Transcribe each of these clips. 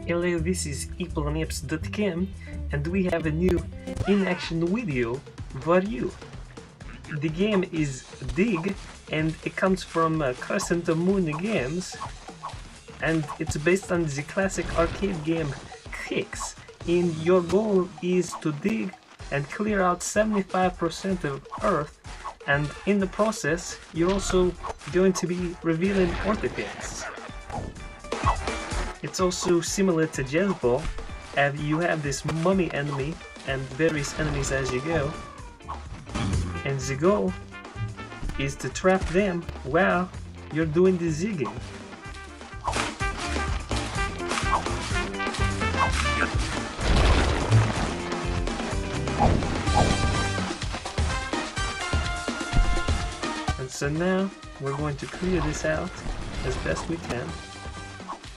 Hello, this is eplanips.com and we have a new in-action video for you. The game is Dig and it comes from Crescent Moon Games and it's based on the classic arcade game Kicks. And your goal is to dig and clear out 75% of Earth, and in the process you're also going to be revealing artifacts. It's also similar to JezzBall, and you have this mummy enemy and various enemies as you go, and the goal is to trap them while you're doing the zigging. And so now we're going to clear this out as best we can,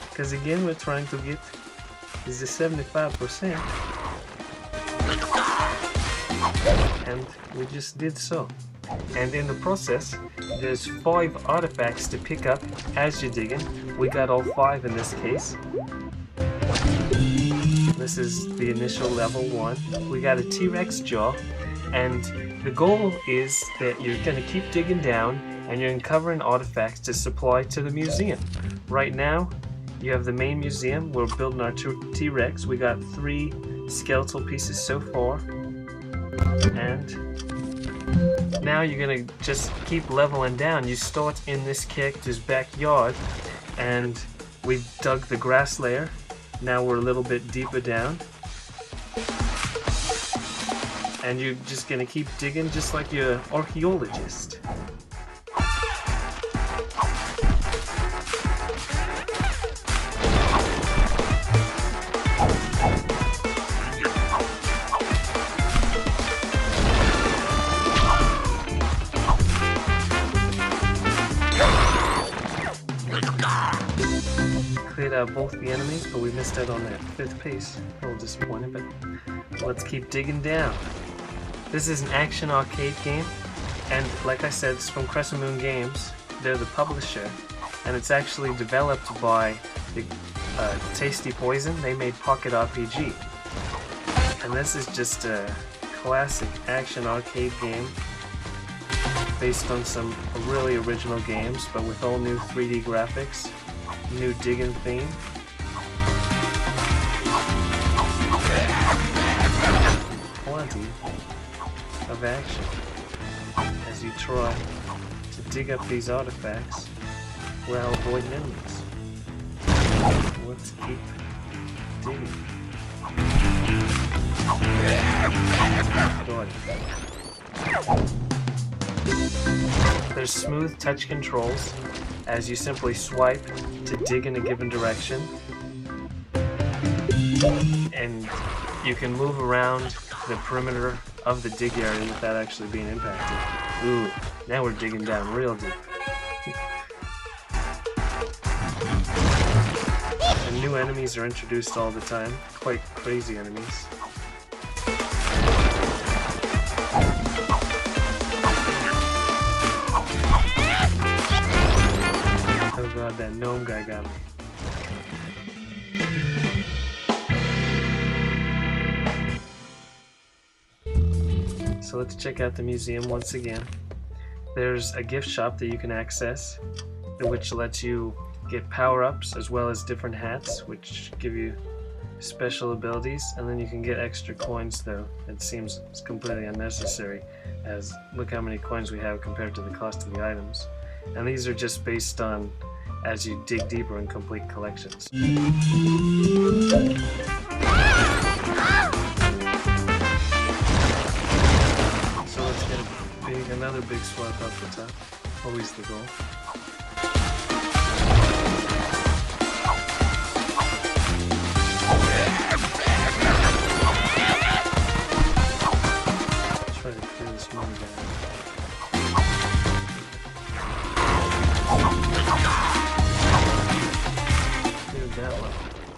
because again we're trying to get the 75%, and we just did so. And in the process there's 5 artifacts to pick up as you're digging. We got all 5 in this case. This is the initial level 1. We got a T-Rex jaw, and the goal is that you're going to keep digging down and you're uncovering artifacts to supply to the museum. Right now you have the main museum. We're building our T-Rex. We got 3 skeletal pieces so far, and now you're gonna just keep leveling down. You start in this character's backyard, and we've dug the grass layer. Now we're a little bit deeper down, and you're just gonna keep digging just like you're an archaeologist. Cleared out both the enemies, but we missed out on that 5th piece. A little disappointed, but let's keep digging down. This is an action arcade game, and like I said, it's from Crescent Moon Games. They're the publisher, and it's actually developed by the Tasty Poison. They made Pocket RPG, and this is just a classic action arcade game based on some really original games, but with all new 3D graphics, new digging theme. Plenty of action as you try to dig up these artifacts while avoiding enemies. Let's keep digging. There's smooth touch controls as you simply swipe to dig in a given direction, and you can move around the perimeter of the dig area without actually being impacted. Ooh, now we're digging down real deep. And new enemies are introduced all the time, quite crazy enemies. Oh god, that gnome guy got me. So let's check out the museum once again. There's a gift shop that you can access, which lets you get power-ups as well as different hats, which give you special abilities, and then you can get extra coins, though it seems it's completely unnecessary, as look how many coins we have compared to the cost of the items. And these are just based on as you dig deeper and complete collections. So let's get another big swipe up the top. Always the goal. Try to clear this one down.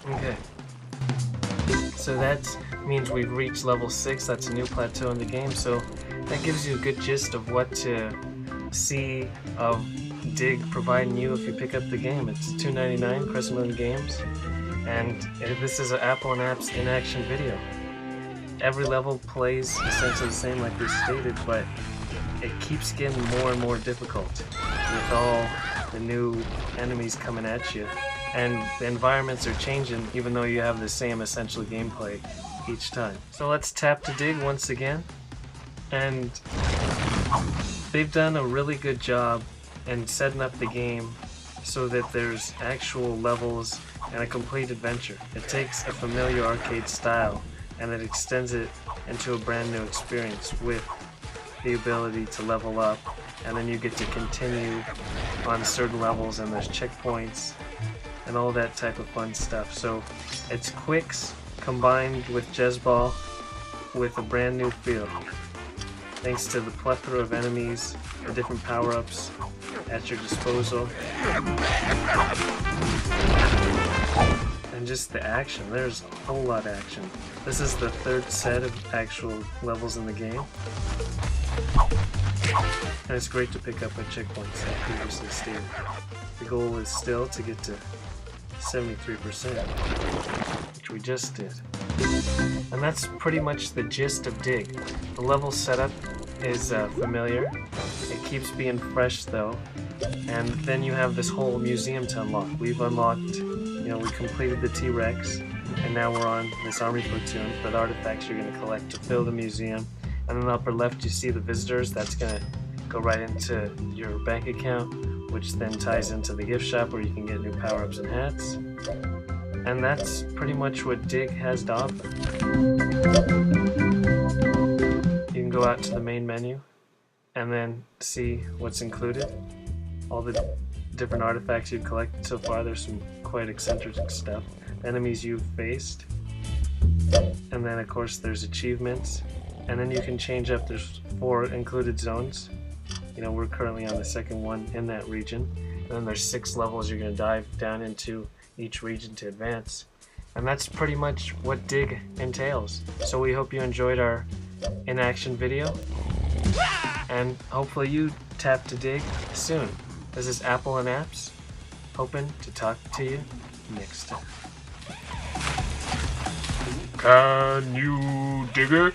Okay, so that means we've reached level 6. That's a new plateau in the game, so that gives you a good gist of what to see of Dig providing you if you pick up the game. It's $2.99, Crescent Moon Games, And this is an Apple and Apps in-action video. Every level plays essentially the same like we stated, but it keeps getting more and more difficult with all the new enemies coming at you. And the environments are changing even though you have the same essential gameplay each time. So let's tap to dig once again. And they've done a really good job in setting up the game so that there's actual levels and a complete adventure. It takes a familiar arcade style and it extends it into a brand new experience with the ability to level up, and then you get to continue on certain levels and there's checkpoints and all that type of fun stuff. So it's Quicks combined with JezzBall with a brand new feel. Thanks to the plethora of enemies, the different power-ups at your disposal, and just the action. There's a whole lot of action. This is the third set of actual levels in the game. And it's great to pick up at checkpoints like previously stated. The goal is still to get to 73%, which we just did. And that's pretty much the gist of Dig. The level setup is familiar. It keeps being fresh though. And then you have this whole museum to unlock. We've unlocked, we completed the T-Rex, and now we're on this army platoon for the artifacts you're going to collect to fill the museum. And in the upper left you see the visitors. That's going to go right into your bank account, which then ties into the gift shop where you can get new power-ups and hats. And that's pretty much what Dig has to offer. You can go out to the main menu and then see what's included. All the different artifacts you've collected so far. There's some quite eccentric stuff. Enemies you've faced. And then of course there's achievements. And then you can change up, there's 4 included zones. We're currently on the second one in that region. And then there's 6 levels you're going to dive down into each region to advance. And that's pretty much what Dig entails. So we hope you enjoyed our in-action video. And hopefully you tap to Dig soon. This is Apple and Apps, hoping to talk to you next time. Can you dig it?